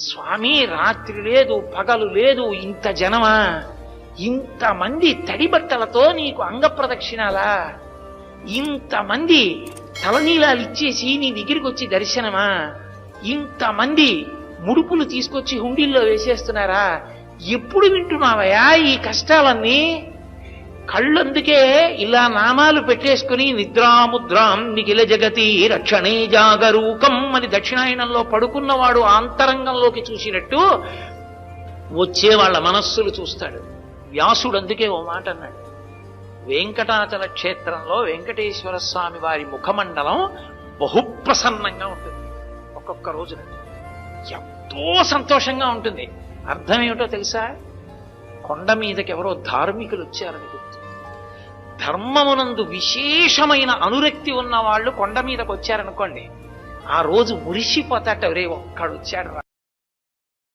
స్వామి రాత్రి లేదు పగలు లేదు, ఇంత జనమా, ఇంతమంది తడి బట్టలతో నీకు అంగప్రదక్షిణాలా, ఇంతమంది తలనీలాలు ఇచ్చేసి నీ దగ్గరికి వచ్చి దర్శనమా, ఇంతమంది ముడుపులు తీసుకొచ్చి హుండీల్లో వేసేస్తున్నారా, ఎప్పుడు వింటున్నావయా ఈ కష్టాలన్నీ? కళ్ళందుకే ఇలా నామాలు పెట్టేసుకుని నిద్రాముద్రాం నిఖిల జగతి రక్షణే జాగరూకం అని దక్షిణాయనంలో పడుకున్నవాడు ఆంతరంగంలోకి చూసినట్టు వచ్చే వాళ్ళ మనస్సులు చూస్తాడు. వ్యాసుడు అందుకే ఓ మాట అన్నాడు, వెంకటాచల క్షేత్రంలో వెంకటేశ్వర స్వామి వారి ముఖమండలం బహుప్రసన్నంగా ఉంటుంది. ఒక్కొక్క రోజున ఎంతో సంతోషంగా ఉంటుంది. అర్థం ఏమిటో తెలుసా? కొండ మీదకి ఎవరో ధార్మికులు వచ్చారని గుర్తు. ధర్మమునందు విశేషమైన అనురక్తి ఉన్న వాళ్ళు కొండ మీదకి వచ్చారనుకోండి, ఆ రోజు మురిసిపోతాట, ఒరే ఒక్కడు వచ్చాడు రా.